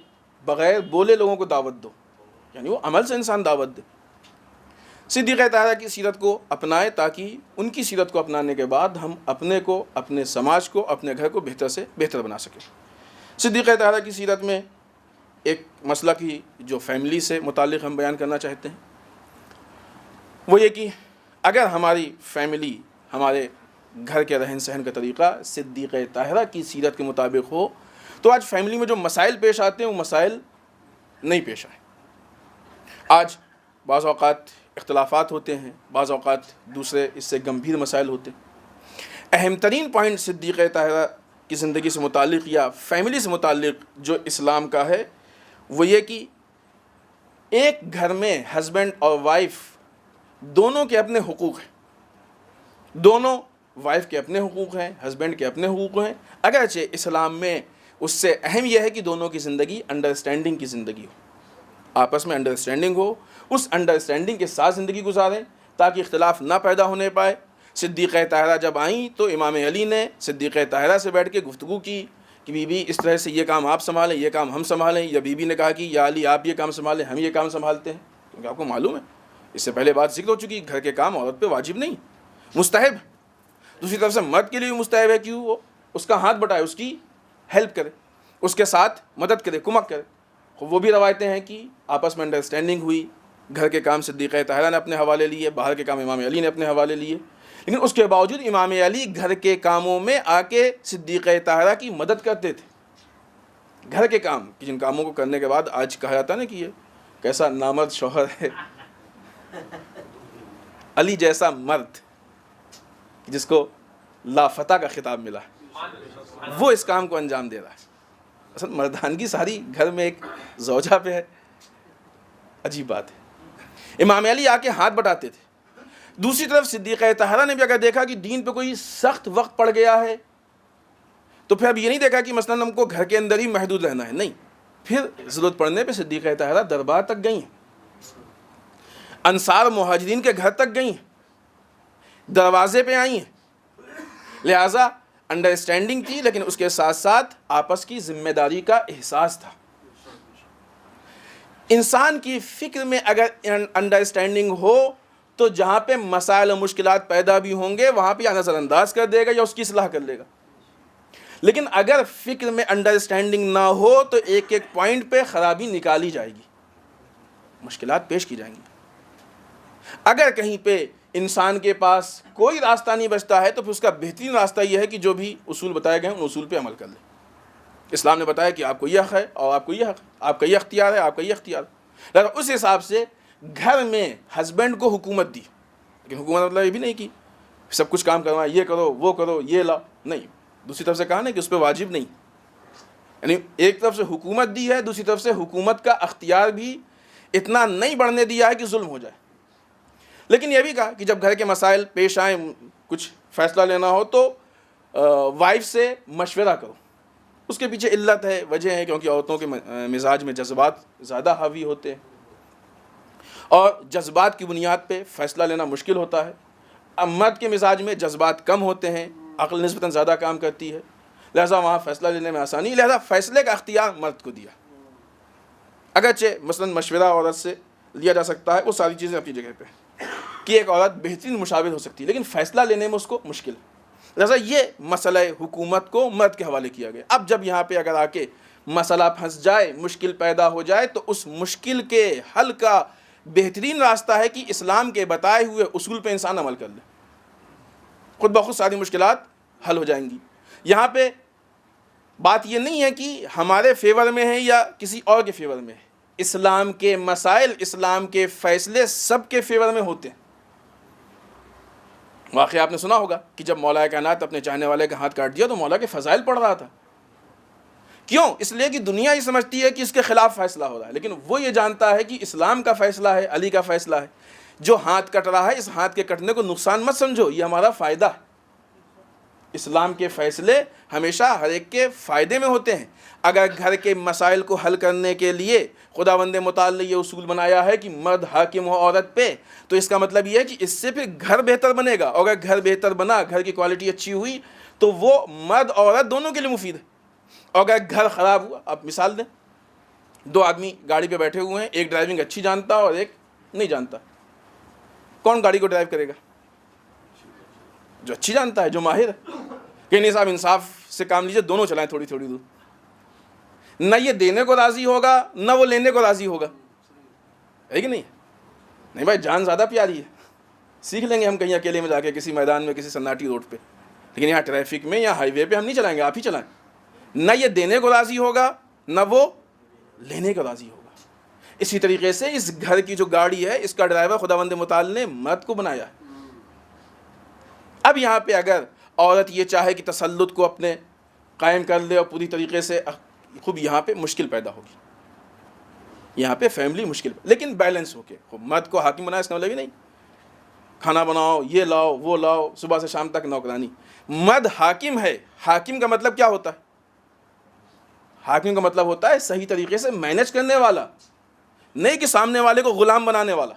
بغیر بولے لوگوں کو دعوت دو، یعنی وہ عمل سے انسان دعوت دے. صدیقہ طاہرہ کی سیرت کو اپنائے تاکہ ان کی سیرت کو اپنانے کے بعد ہم اپنے کو، اپنے سماج کو، اپنے گھر کو بہتر سے بہتر بنا سکیں. صدیقہ طاہرہ کی سیرت میں ایک مسئلہ کی جو فیملی سے متعلق ہم بیان کرنا چاہتے ہیں وہ یہ کہ اگر ہماری فیملی، ہمارے گھر کے رہن سہن کا طریقہ صدیقہ طاہرہ کی سیرت کے مطابق ہو تو آج فیملی میں جو مسائل پیش آتے ہیں وہ مسائل نہیں پیش آئے. آج بعض اوقات اختلافات ہوتے ہیں، بعض اوقات دوسرے اس سے گمبھیر مسائل ہوتے ہیں. اہم ترین پوائنٹ صدیقہ طاہرہ کی زندگی سے متعلق یا فیملی سے متعلق جو اسلام کا ہے وہ یہ کہ ایک گھر میں ہسبینڈ اور وائف دونوں کے اپنے حقوق ہیں. دونوں، وائف کے اپنے حقوق ہیں، ہسبینڈ کے اپنے حقوق ہیں، اگرچہ اسلام میں اس سے اہم یہ ہے کہ دونوں کی زندگی انڈرسٹینڈنگ کی زندگی ہو، آپس میں انڈرسٹینڈنگ ہو، اس انڈرسٹینڈنگ کے ساتھ زندگی گزاریں تاکہ اختلاف نہ پیدا ہونے پائے. صدیقہ طاہرہ جب آئیں تو امام علی نے صدیقہ طاہرہ سے بیٹھ کے گفتگو کی کہ بی بی اس طرح سے یہ کام آپ سنبھالیں، یہ کام ہم سنبھالیں، یا بی بی نے کہا کہ یا علی آپ یہ کام سنبھالیں، ہم یہ کام سنبھالتے ہیں. کیونکہ آپ کو معلوم ہے اس سے پہلے بات ذکر ہو چکی، گھر کے کام عورت پہ واجب نہیں، مستحب. دوسری طرف سے مرد کے لیے بھی مستحب ہے کہ وہ اس کا ہاتھ بٹائے، اس کی ہیلپ کرے، اس کے ساتھ مدد کرے، کمک کرے. وہ بھی روایتیں ہیں کہ آپس میں انڈرسٹینڈنگ ہوئی، گھر کے کام صدیقہ طاہرہ نے اپنے حوالے لیے، باہر کے کام امام علی نے اپنے حوالے لیے. لیکن اس کے باوجود امام علی گھر کے کاموں میں آ کے صدیقہ طاہرہ کی مدد کرتے تھے. گھر کے کام، جن کاموں کو کرنے کے بعد آج کہا جاتا نا کہ یہ کیسا نامرد شوہر ہے. علی جیسا مرد جس کو لافتہ کا خطاب ملا وہ اس کام کو انجام دے رہا ہے. اصل مردانگی ساری گھر میں ایک زوجہ پہ ہے. عجیب بات ہے. امام علی آ کے ہاتھ بٹاتے تھے. دوسری طرف صدیقہ طاہرہ نے بھی اگر دیکھا کہ دین پہ کوئی سخت وقت پڑ گیا ہے تو پھر اب یہ نہیں دیکھا کہ مثلاً ہم کو گھر کے اندر ہی محدود رہنا ہے، نہیں، پھر ضرورت پڑنے پہ صدیقہ طاہرہ دربار تک گئی ہیں، انصار مہاجرین کے گھر تک گئی ہیں، دروازے پہ آئی ہیں. لہٰذا انڈرسٹینڈنگ تھی لیکن اس کے ساتھ ساتھ آپس کی ذمہ داری کا احساس تھا. انسان کی فکر میں اگر انڈرسٹینڈنگ ہو تو جہاں پہ مسائل و مشکلات پیدا بھی ہوں گے وہاں پہ یا نظر انداز کر دے گا یا اس کی اصلاح کر لے گا. لیکن اگر فکر میں انڈرسٹینڈنگ نہ ہو تو ایک ایک پوائنٹ پہ خرابی نکالی جائے گی، مشکلات پیش کی جائیں گی. اگر کہیں پہ انسان کے پاس کوئی راستہ نہیں بچتا ہے تو پھر اس کا بہترین راستہ یہ ہے کہ جو بھی اصول بتائے گئے ہیں ان اصول پہ عمل کر لیں. اسلام نے بتایا کہ آپ کو یہ حق ہے اور آپ کو یہ حق، آپ کا یہ اختیار ہے، آپ کا یہ اختیار ہے. لہٰذا اس حساب سے گھر میں ہسبینڈ کو حکومت دی، لیکن حکومت مطلب یہ بھی نہیں کہ سب کچھ کام کرنا، یہ کرو وہ کرو یہ لاؤ، نہیں. دوسری طرف سے کہا نا کہ اس پہ واجب نہیں، یعنی ایک طرف سے حکومت دی ہے، دوسری طرف سے حکومت کا اختیار بھی اتنا نہیں بڑھنے دیا ہے کہ ظلم ہو جائے. لیکن یہ بھی کہا کہ جب گھر کے مسائل پیش آئیں، کچھ فیصلہ لینا ہو تو وائف سے مشورہ کرو. اس کے پیچھے علت ہے، وجہ ہے کیونکہ عورتوں کے مزاج میں جذبات زیادہ حاوی ہوتے ہیں اور جذبات کی بنیاد پہ فیصلہ لینا مشکل ہوتا ہے. اب مرد کے مزاج میں جذبات کم ہوتے ہیں، عقل نسبتاً زیادہ کام کرتی ہے. لہٰذا وہاں فیصلہ لینے میں آسانی، لہٰذا فیصلے کا اختیار مرد کو دیا۔ اگرچہ مثلا مشورہ عورت سے لیا جا سکتا ہے، وہ ساری چیزیں اپنی جگہ پہ کہ ایک عورت بہترین مشاور ہو سکتی ہے، لیکن فیصلہ لینے میں اس کو مشکل ہے، لہٰذا یہ مسئلہ حکومت کو مرد کے حوالے کیا گیا۔ اب جب یہاں پہ اگر آ کے مسئلہ پھنس جائے، مشکل پیدا ہو جائے، تو اس مشکل کے حل کا بہترین راستہ ہے کہ اسلام کے بتائے ہوئے اصول پہ انسان عمل کر لے، خود بخود ساری مشکلات حل ہو جائیں گی۔ یہاں پہ بات یہ نہیں ہے کہ ہمارے فیور میں ہے یا کسی اور کے فیور میں ہے، اسلام کے مسائل، اسلام کے فیصلے سب کے فیور میں ہوتے ہیں۔ واقعہ آپ نے سنا ہوگا کہ جب مولا کائنات اپنے چاہنے والے کا ہاتھ کاٹ دیا تو مولا کے فضائل پڑھ رہا تھا، کیوں؟ اس لیے کہ دنیا یہ سمجھتی ہے کہ اس کے خلاف فیصلہ ہو رہا ہے، لیکن وہ یہ جانتا ہے کہ اسلام کا فیصلہ ہے، علی کا فیصلہ ہے، جو ہاتھ کٹ رہا ہے اس ہاتھ کے کٹنے کو نقصان مت سمجھو، یہ ہمارا فائدہ ہے۔ اسلام کے فیصلے ہمیشہ ہر ایک کے فائدے میں ہوتے ہیں۔ اگر گھر کے مسائل کو حل کرنے کے لیے خداوند متعال نے یہ اصول بنایا ہے کہ مرد حاکم ہو عورت پہ، تو اس کا مطلب یہ ہے کہ اس سے پھر گھر بہتر بنے گا، اور اگر گھر بہتر بنا، گھر کی کوالٹی اچھی ہوئی، تو وہ مرد عورت دونوں کے لیے مفید ہے۔ اور اگر گھر خراب ہوا، آپ مثال دیں، دو آدمی گاڑی پہ بیٹھے ہوئے ہیں، ایک ڈرائیونگ اچھی جانتا اور ایک نہیں جانتا، کون گاڑی کو ڈرائیو کرے گا؟ جو اچھی جانتا ہے، جو ماہر ہے۔ کہ نہیں صاحب انصاف سے کام لیجئے، دونوں چلائیں تھوڑی تھوڑی دور، نہ یہ دینے کو راضی ہوگا نہ وہ لینے کو راضی ہوگا، ہے کہ نہیں؟ نہیں بھائی، جان زیادہ پیاری ہے، سیکھ لیں گے ہم کہیں اکیلے میں جا کے کسی میدان میں، کسی سناٹی روڈ پہ، لیکن یہاں ٹریفک میں یا ہائی وے پہ ہم نہیں چلائیں گے، آپ ہی چلائیں۔ نہ یہ دینے کو راضی ہوگا نہ وہ لینے کو راضی ہوگا۔ اسی طریقے سے اس گھر کی جو گاڑی ہے، اس کا ڈرائیور خداوند متعال نے مرد کو بنایا ہے۔ اب یہاں پہ اگر عورت یہ چاہے کہ تسلط کو اپنے قائم کر لے اور پوری طریقے سے، خوب یہاں پہ مشکل پیدا ہوگی، یہاں پہ فیملی مشکل، لیکن بیلنس ہو کے خوب مرد کو حاکم بنایا، اس کا مطلب یہ نہیں کھانا بناؤ، یہ لاؤ، وہ لاؤ، صبح سے شام تک نوکرانی۔ مرد حاکم ہے، حاکم کا مطلب کیا ہوتا ہے؟ حاکم کا مطلب ہوتا ہے صحیح طریقے سے مینج کرنے والا، نہیں کہ سامنے والے کو غلام بنانے والا۔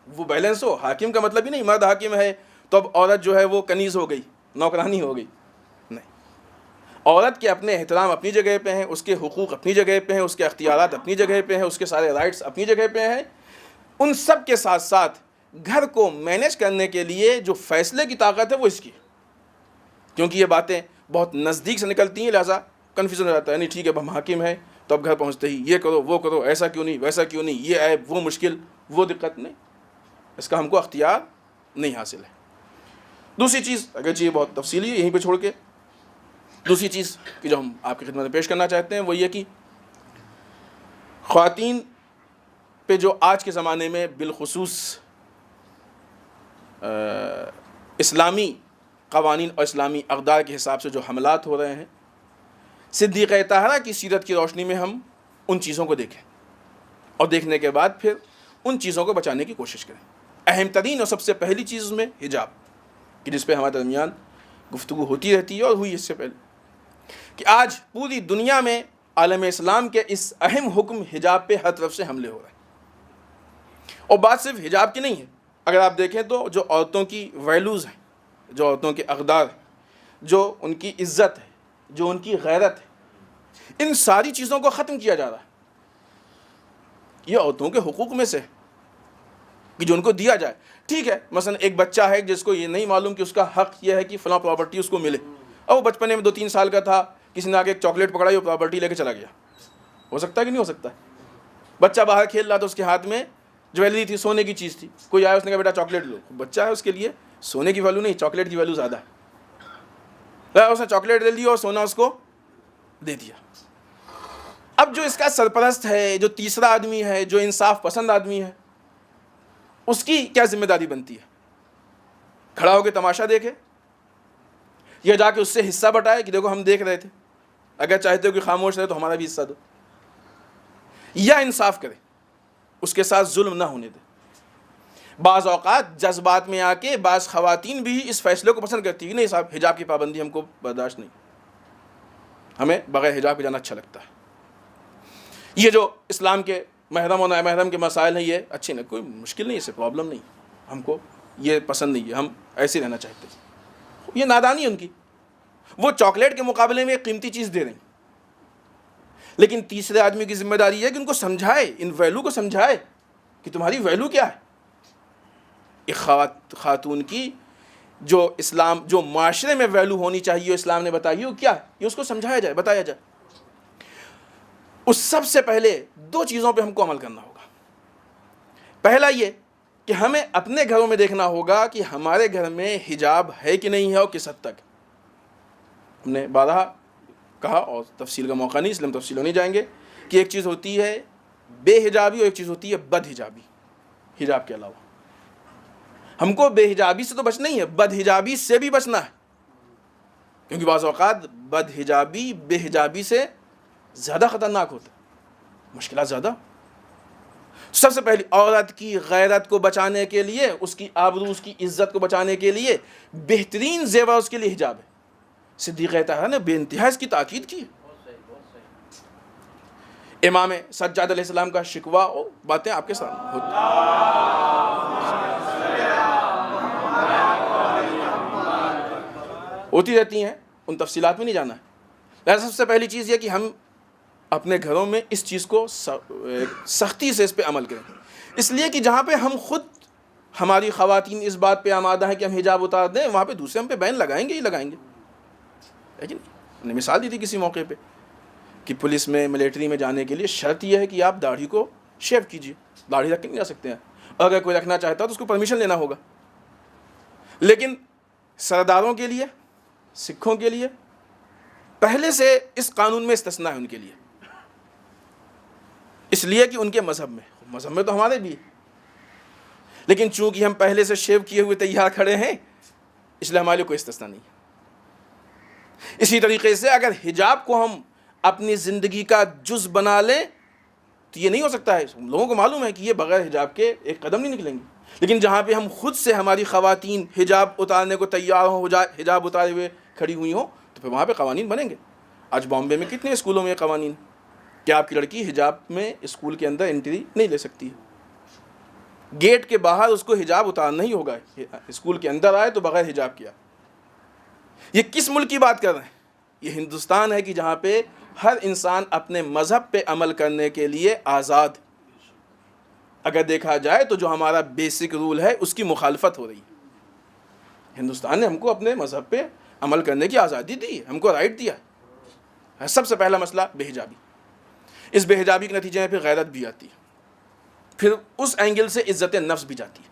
وہ بیلنس ہو۔ حاکم کا مطلب ہی نہیں مرد حاکم ہے تو اب عورت جو ہے وہ کنیز ہو گئی، نوکرانی ہو گئی، نہیں۔ عورت کے اپنے احترام اپنی جگہ پہ ہیں، اس کے حقوق اپنی جگہ پہ ہیں، اس کے اختیارات اپنی جگہ پہ ہیں، اس کے سارے رائٹس اپنی جگہ پہ ہیں۔ ان سب کے ساتھ ساتھ گھر کو مینج کرنے کے لیے جو فیصلے کی طاقت ہے وہ اس کی، کیونکہ یہ باتیں بہت نزدیک سے نکلتی ہیں، لہٰذا کنفیوژن ہو جاتا ہے۔ نہیں ٹھیک ہے، اب ہم حاکم ہیں تو اب گھر پہنچتے ہی یہ کرو وہ کرو، ایسا کیوں نہیں، ویسا کیوں نہیں، یہ عیب، وہ مشکل، وہ دقت، نہیں، اس کا ہم کو اختیار نہیں حاصل ہے۔ دوسری چیز، اگرچہ یہ بہت تفصیلی ہے، یہیں پہ چھوڑ کے دوسری چیز کہ جو ہم آپ کی خدمت میں پیش کرنا چاہتے ہیں وہ یہ کہ خواتین پہ جو آج کے زمانے میں بالخصوص اسلامی قوانین اور اسلامی اقدار کے حساب سے جو حملات ہو رہے ہیں، صدیقہ طاہرہ کی سیرت کی روشنی میں ہم ان چیزوں کو دیکھیں اور دیکھنے کے بعد پھر ان چیزوں کو بچانے کی کوشش کریں۔ اہم ترین اور سب سے پہلی چیز میں حجاب، کہ جس پہ ہمارے درمیان گفتگو ہوتی رہتی ہے اور ہوئی اس سے پہلے، کہ آج پوری دنیا میں عالم اسلام کے اس اہم حکم حجاب پہ ہر طرف سے حملے ہو رہے ہیں۔ اور بات صرف حجاب کی نہیں ہے، اگر آپ دیکھیں تو جو عورتوں کی ویلیوز ہیں، جو عورتوں کے اقدار ہیں، جو ان کی عزت ہے، جو ان کی غیرت ہے، ان ساری چیزوں کو ختم کیا جا رہا ہے۔ یہ عورتوں کے حقوق میں سے ہے کہ جو ان کو دیا جائے۔ ٹھیک ہے، مثلا ایک بچہ ہے جس کو یہ نہیں معلوم کہ اس کا حق یہ ہے کہ فلاں پراپرٹی اس کو ملے، اور وہ بچپنے میں 2-3 سال کا تھا، کسی نے آگے ایک چاکلیٹ پکڑائی، وہ پراپرٹی لے کے چلا گیا، ہو سکتا ہے کہ نہیں ہو سکتا؟ بچہ باہر کھیل رہا تھا، اس کے ہاتھ میں جویلری تھی، سونے کی چیز تھی، کوئی آیا، اس نے کہا بیٹا چاکلیٹ لو، بچہ ہے، اس کے لیے سونے کی ویلیو نہیں، چاکلیٹ کی ویلیو زیادہ ہے، اس نے چاکلیٹ لے لی اور سونا اس کو دے دیا۔ اب جو اس کا سرپرست ہے، جو تیسرا آدمی ہے، جو انصاف پسند آدمی ہے، اس کی کیا ذمہ داری بنتی ہے؟ کھڑا ہو کے تماشا دیکھے یا جا کے اس سے حصہ بٹائے کہ دیکھو ہم دیکھ رہے تھے، اگر چاہتے ہو کہ خاموش رہے تو ہمارا بھی حصہ دو، یا انصاف کرے، اس کے ساتھ ظلم نہ ہونے دے۔ بعض اوقات جذبات میں آ کے بعض خواتین بھی اس فیصلے کو پسند کرتی ہیں، نہیں صاحب حجاب کی پابندی ہم کو برداشت نہیں، ہمیں بغیر حجاب کے جانا اچھا لگتا ہے، یہ جو اسلام کے محرم اور نامحرم کے مسائل ہیں یہ اچھے نہیں، کوئی مشکل نہیں، اس سے پرابلم نہیں، ہم کو یہ پسند نہیں ہے، ہم ایسے رہنا چاہتے ہیں۔ یہ نادانی ان کی، وہ چاکلیٹ کے مقابلے میں ایک قیمتی چیز دے رہے ہیں، لیکن تیسرے آدمی کی ذمہ داری ہے کہ ان کو سمجھائے، ان ویلو کو سمجھائے کہ تمہاری ویلو کیا ہے۔ ایک خاتون کی جو اسلام، جو معاشرے میں ویلو ہونی چاہیے اسلام نے بتائی، وہ کیا ہے، یہ اس کو سمجھایا جائے، بتایا جائے۔ اس سب سے پہلے دو چیزوں پہ ہم کو عمل کرنا ہوگا۔ پہلا یہ کہ ہمیں اپنے گھروں میں دیکھنا ہوگا کہ ہمارے گھر میں حجاب ہے کہ نہیں ہے اور کس حد تک۔ ہم نے بارہا کہا اور تفصیل کا موقع نہیں، اس لیے ہم تفصیلوں نہیں جائیں گے، کہ ایک چیز ہوتی ہے بے حجابی اور ایک چیز ہوتی ہے بد حجابی، حجاب کے علاوہ۔ ہم کو بے حجابی سے تو بچنا ہی ہے، بد حجابی سے بھی بچنا ہے، کیونکہ بعض اوقات بد حجابی بے حجابی سے زیادہ خطرناک ہوتا ہے، مشکلات زیادہ۔ سب سے پہلی عورت کی غیرت کو بچانے کے لیے، اس کی آبرو، اس کی عزت کو بچانے کے لیے بہترین زیور اس کے لیے حجاب ہے۔ صدیقہ طاہرہ نے بے انتہا اس کی تاکید کی ہے۔ امام سجاد علیہ السلام کا شکوہ اور باتیں آپ کے سامنے ہوتی رہتی ہیں، ان تفصیلات میں نہیں جانا ہے۔ لہذا سب سے پہلی چیز یہ کہ ہم اپنے گھروں میں اس چیز کو سختی سے اس پہ عمل کریں، اس لیے کہ جہاں پہ ہم خود، ہماری خواتین اس بات پہ آمادہ ہیں کہ ہم حجاب اتار دیں، وہاں پہ دوسرے ہم پہ بین لگائیں گے ہی لگائیں گے، لیکن ہم نے مثال دی تھی کسی موقع پہ کہ پولیس میں، ملٹری میں جانے کے لیے شرط یہ ہے کہ آپ داڑھی کو شیو کیجیے، داڑھی رکھ کے نہیں جا سکتے ہیں، اور اگر کوئی رکھنا چاہتا ہے تو اس کو پرمیشن لینا ہوگا۔ لیکن سرداروں کے لیے، سکھوں کے لیے پہلے سے اس قانون میں استثناء ہے ان کے لیے، اس لیے کہ ان کے مذہب میں تو ہمارے بھی ہے، لیکن چونکہ ہم پہلے سے شیو کیے ہوئے تیار کھڑے ہیں، اس لیے ہمارے لیے کوئی استثناء نہیں ہے۔ اسی طریقے سے اگر حجاب کو ہم اپنی زندگی کا جز بنا لیں تو یہ نہیں ہو سکتا ہے۔ لوگوں کو معلوم ہے کہ یہ بغیر حجاب کے ایک قدم نہیں نکلیں گے، لیکن جہاں پہ ہم خود سے، ہماری خواتین حجاب اتارنے کو تیار ہوں، حجاب اتارے ہوئے کھڑی ہوئی ہوں، تو پھر وہاں پہ قوانین بنیں گے۔ آج بامبے میں کتنے اسکولوں میں یہ قوانین کہ آپ کی لڑکی حجاب میں اسکول کے اندر انٹری نہیں لے سکتی ہے، گیٹ کے باہر اس کو حجاب اتارنا ہی ہوگا، اسکول کے اندر آئے تو بغیر حجاب کیا۔ یہ کس ملک کی بات کر رہے ہیں؟ یہ ہندوستان ہے کہ جہاں پہ ہر انسان اپنے مذہب پہ عمل کرنے کے لیے آزاد۔ اگر دیکھا جائے تو جو ہمارا بیسک رول ہے اس کی مخالفت ہو رہی ہے۔ ہندوستان نے ہم کو اپنے مذہب پہ عمل کرنے کی آزادی دی ہے، ہم کو رائٹ دیا ہے۔ سب سے پہلا مسئلہ بے حجابی، اس بے حجابی کے نتیجے میں پھر غیرت بھی آتی ہے، پھر اس اینگل سے عزت نفس بھی جاتی ہے۔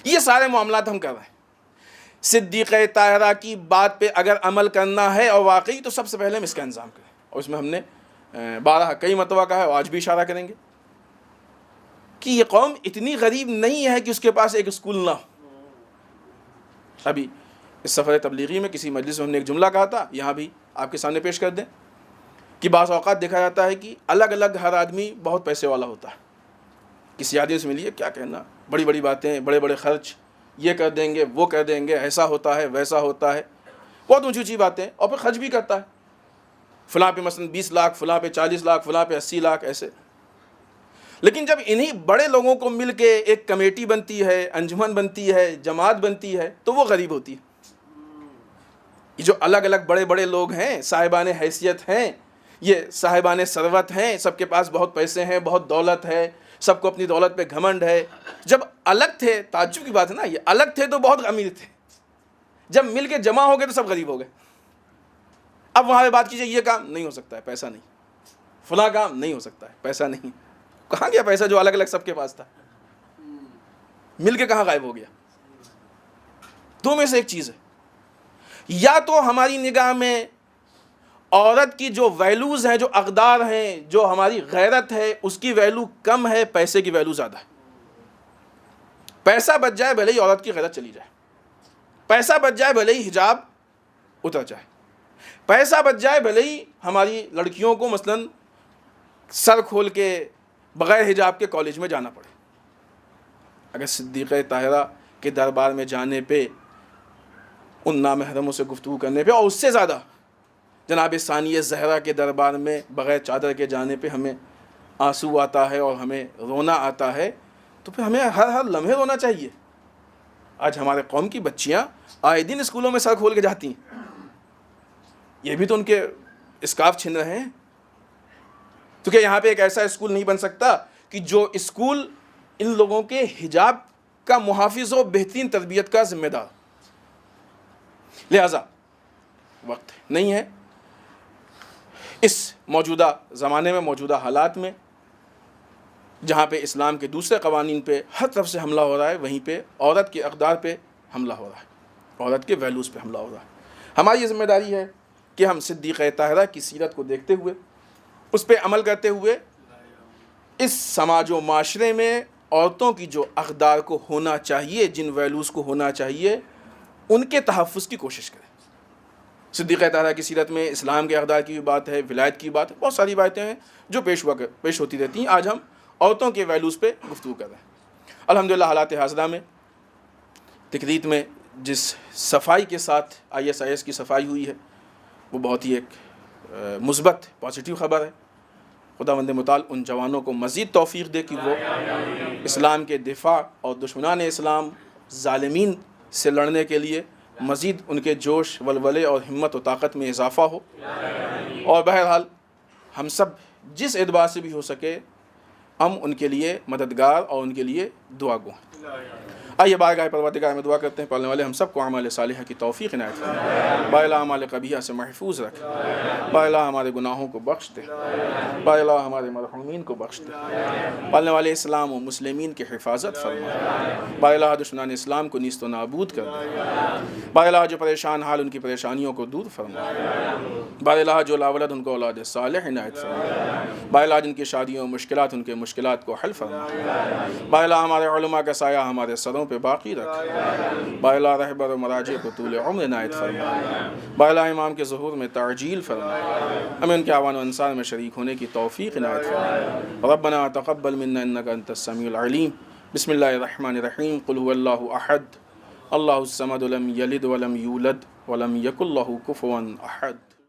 یہ سارے معاملات ہم کر رہے ہیں۔ صدیقہ طاہرہ کی بات پہ اگر عمل کرنا ہے اور واقعی، تو سب سے پہلے ہم اس کا انتظام کریں، اور اس میں ہم نے بارہا کئی مرتبہ کہا ہے اور آج بھی اشارہ کریں گے کہ یہ قوم اتنی غریب نہیں ہے کہ اس کے پاس ایک اسکول نہ ہو۔ ابھی اس سفر تبلیغی میں کسی مجلس میں ہم نے ایک جملہ کہا تھا، یہاں بھی آپ کے سامنے پیش کر دیں کہ بعض اوقات دیکھا جاتا ہے کہ الگ الگ ہر آدمی بہت پیسے والا ہوتا ہے، کسی آدمی سے ملیے، کیا کہنا، بڑی بڑی باتیں، بڑے بڑے خرچ، یہ کر دیں گے، وہ کر دیں گے، ایسا ہوتا ہے، ویسا ہوتا ہے، بہت اونچی اونچی باتیں، اور پھر خرچ بھی کرتا ہے، فلاں پہ مثلا 20 لاکھ، فلاں پہ 40 لاکھ، فلاں پہ 80 لاکھ، ایسے۔ لیکن جب انہی بڑے لوگوں کو مل کے ایک کمیٹی بنتی ہے، انجمن بنتی ہے، جماعت بنتی ہے، تو وہ غریب ہوتی ہے۔ یہ جو الگ الگ بڑے بڑے لوگ ہیں، صاحبان حیثیت ہیں، یہ صاحبان ثروت ہیں، سب کے پاس بہت پیسے ہیں، بہت دولت ہے، سب کو اپنی دولت پہ گھمنڈ ہے۔ جب الگ تھے، تعجب کی بات ہے نا، یہ الگ تھے تو بہت امیر تھے، جب مل کے جمع ہو گئے تو سب غریب ہو گئے۔ اب وہاں پہ بات کیجیے، یہ کام نہیں ہو سکتا ہے، پیسہ نہیں، فلاں کام نہیں ہو سکتا ہے، پیسہ نہیں۔ کہاں گیا پیسہ جو الگ الگ سب کے پاس تھا؟ مل کے کہاں غائب ہو گیا؟ دو میں سے ایک چیز ہے، یا تو ہماری نگاہ میں عورت کی جو ویلوز ہیں، جو اقدار ہیں، جو ہماری غیرت ہے، اس کی ویلو کم ہے، پیسے کی ویلو زیادہ ہے۔ پیسہ بچ جائے بھلے ہی عورت کی غیرت چلی جائے، پیسہ بچ جائے بھلے ہی حجاب اتر جائے، پیسہ بچ جائے بھلے ہی ہماری لڑکیوں کو مثلاً سر کھول کے بغیر حجاب کے کالج میں جانا پڑے۔ اگر صدیقہ طاہرہ کے دربار میں جانے پہ، ان نامحرموں سے گفتگو کرنے پہ، اور اس سے زیادہ جناب ثانیہ زہرا کے دربار میں بغیر چادر کے جانے پہ ہمیں آنسو آتا ہے اور ہمیں رونا آتا ہے، تو پھر ہمیں ہر لمحے رونا چاہیے۔ آج ہمارے قوم کی بچیاں آئے دن اسکولوں میں سر کھول کے جاتی ہیں، یہ بھی تو ان کے اسکارف چھن رہے ہیں. تو کیا یہاں پہ ایک ایسا اسکول نہیں بن سکتا کہ جو اسکول ان لوگوں کے حجاب کا محافظ و بہترین تربیت کا ذمہ دار؟ لہذا وقت نہیں ہے اس موجودہ زمانے میں، موجودہ حالات میں، جہاں پہ اسلام کے دوسرے قوانین پہ ہر طرف سے حملہ ہو رہا ہے، وہیں پہ عورت کے اقدار پہ حملہ ہو رہا ہے، عورت کے ویلیوز پہ حملہ ہو رہا ہے. ہماری یہ ذمہ داری ہے کہ ہم صدیقہ طاہرہ کی سیرت کو دیکھتے ہوئے، اس پہ عمل کرتے ہوئے، اس سماج و معاشرے میں عورتوں کی جو اقدار کو ہونا چاہیے، جن ویلیوز کو ہونا چاہیے، ان کے تحفظ کی کوشش کریں. صدیقہ طاہرہ کی سیرت میں اسلام کے اقدار کی بھی بات ہے، ولایت کی بات ہے، بہت ساری باتیں ہیں جو پیش ہوتی رہتی ہیں. آج ہم عورتوں کے ویلیوز پہ گفتگو کر رہے ہیں. الحمدللہ حالات حاضرہ میں تکریت میں جس صفائی کے ساتھ ISIS کی صفائی ہوئی ہے، وہ بہت ہی ایک مثبت پازیٹیو خبر ہے. خداوند متعال ان جوانوں کو مزید توفیق دے کہ وہ اسلام کے دفاع اور دشمنان اسلام ظالمین سے لڑنے کے لیے مزید ان کے جوش، ولولے اور ہمت و طاقت میں اضافہ ہو. اور بہرحال ہم سب جس اعتبار سے بھی ہو سکے ہم ان کے لیے مددگار اور ان کے لیے دعا گو ہیں. آئیے بارگاہ پروردگار میں دعا کرتے ہیں. پالنے والے ہم سب کو اعمال صالحہ کی توفیق عنایت فرمائے. با الہ اعمال قبیحہ سے محفوظ رکھ. با الہ ہمارے گناہوں کو بخش دے. با الہ ہمارے مرحومین کو بخش دے. پالنے والے اسلام و مسلمین کی حفاظت فرمائے. با الہ دشمنان اسلام کو نیست و نابود کر دے. با الہ جو پریشان حال ان کی پریشانیوں کو دور فرمائے. با الہ جو لاولد ان کو اولاد صالح عنایت فرمائے. با الہ جن کی شادیوں مشکلات ان کے مشکلات کو حل فرمائے. با الہ ہمارے علماء کا سایہ ہمارے سروں پہ باقی رکھ. با الہ رہبر و مراجع کو طول عمر عنایت فرمائے. با الہ امام کے ظہور میں تعجیل فرمائے. ہمیں ان کے اعوان و انصار میں شریک ہونے کی توفیق عنایت فرمائے. ربنا تقبل منا انک انت السمیع العلیم. بسم اللہ الرحمن الرحیم. قل هو اللہ احد اللہ الصمد لم یلد ولم یولد ولم یکن له کفوا احد.